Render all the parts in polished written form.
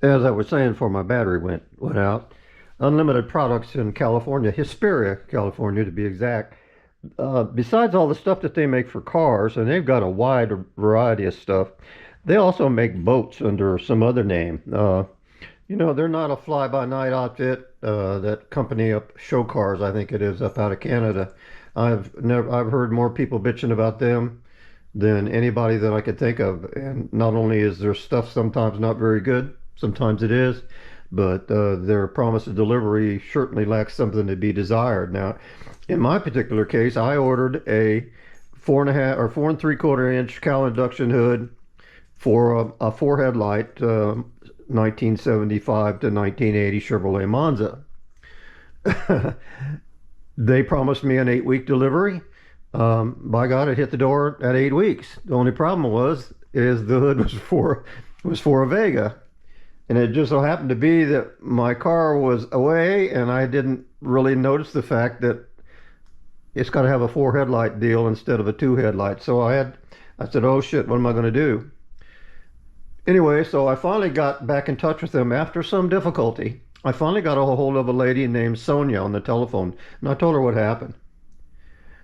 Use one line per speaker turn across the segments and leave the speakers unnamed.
As I was saying before my battery went out, Unlimited Products in California, Hisperia, California to be exact. Besides all the stuff that they make for cars, and they've got a wide variety of stuff, they also make boats under some other name. They're not a fly-by-night outfit. That company up Show Cars, I think it is, up out of Canada. I've heard more people bitching about them than anybody that I could think of. And not only is their stuff sometimes not very good, sometimes it is, but their promise of delivery certainly lacks something to be desired. Now, in my particular case, I ordered a 4.5 or 4 3/4 inch Cowl Induction Hood for a 4 headlight 1975 to 1980 Chevrolet Monza. They promised me an 8-week delivery. By God, it hit the door at 8 weeks. The only problem is the hood was for a Vega, and it just so happened to be that my car was away, and I didn't really notice the fact that it's got to have a 4 headlight deal instead of a 2 headlight. So I said, oh shit, what am I going to do? Anyway, so I finally got back in touch with them after some difficulty. I finally got a hold of a lady named Sonia on the telephone, and I told her what happened.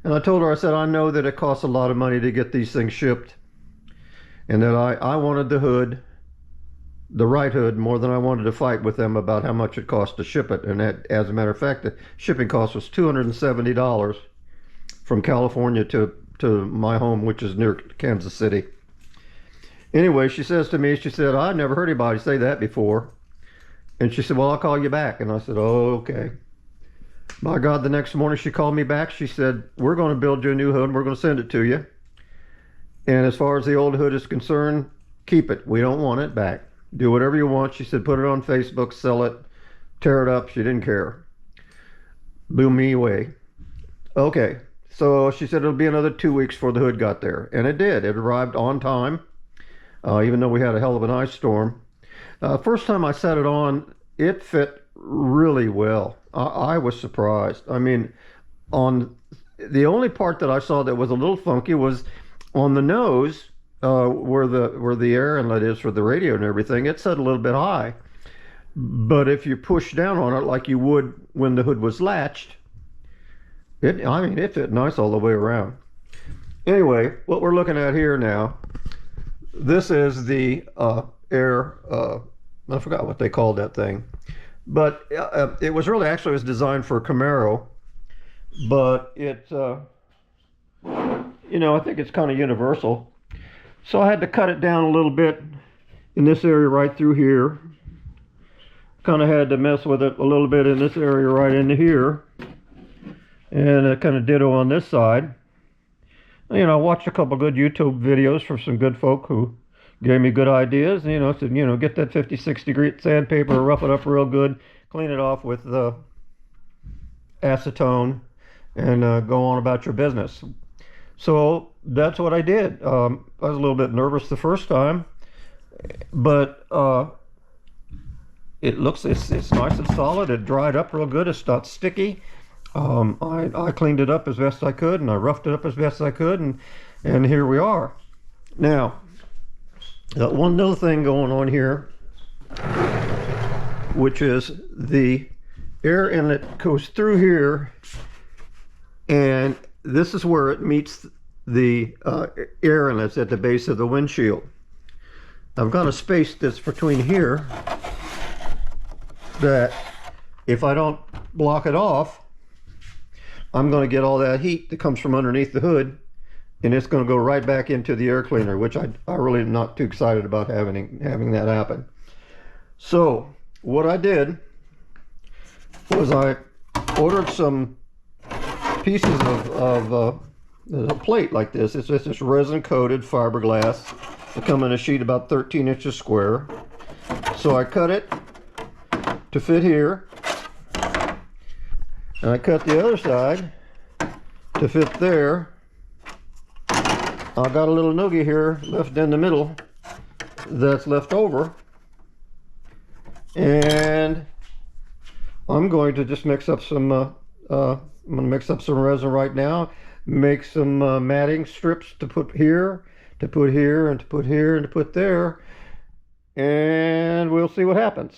And I told her, I said, I know that it costs a lot of money to get these things shipped, and that I wanted the hood, the right hood, more than I wanted to fight with them about how much it cost to ship it. And that, as a matter of fact, the shipping cost was $270 from California to my home, which is near Kansas City. Anyway, she says to me, she said, I've never heard anybody say that before. And she said, well, I'll call you back. And I said, oh, okay. By God, the next morning she called me back. She said, we're going to build you a new hood and we're going to send it to you. And as far as the old hood is concerned, keep it. We don't want it back. Do whatever you want. She said, put it on Facebook, sell it, tear it up. She didn't care. Blew me away. Okay. So she said it'll be another 2 weeks before the hood got there. And it did. It arrived on time, even though we had a hell of an ice storm. First time I set it on, it fit really well. I was surprised. I mean, on the only part that I saw that was a little funky was on the nose, where the air inlet is for the radio and everything. It set a little bit high, but if you push down on it like you would when the hood was latched, it fit nice all the way around. Anyway, what we're looking at here now, this is the air. I forgot what they called that thing. But it was really, actually, it was designed for a Camaro, but it, I think it's kind of universal. So I had to cut it down a little bit in this area right through here. Kind of had to mess with it a little bit in this area right into here. And kind of ditto on this side. I watched a couple good YouTube videos from some good folk who gave me good ideas. Said, get that 56 degree sandpaper, rough it up real good, clean it off with the acetone, and go on about your business. So that's what I did. I was a little bit nervous the first time, but it's nice and solid. It dried up real good. It's not sticky. I cleaned it up as best I could, and I roughed it up as best I could, and here we are. Now, one other thing going on here, which is the air inlet goes through here, and this is where it meets the air inlets at the base of the windshield. I've got a space that's between here that if I don't block it off, I'm going to get all that heat that comes from underneath the hood, and it's going to go right back into the air cleaner, which I really am not too excited about having that happen. So what I did was I ordered some pieces of a plate like this. It's just this resin coated fiberglass. They come in a sheet about 13 inches square. So I cut it to fit here, and I cut the other side to fit there. I got a little noogie here left in the middle that's left over, and I'm going to just mix up some I'm going to mix up some resin right now, make some matting strips to put here, to put here, and to put here, and to put there, and we'll we'll see what happens.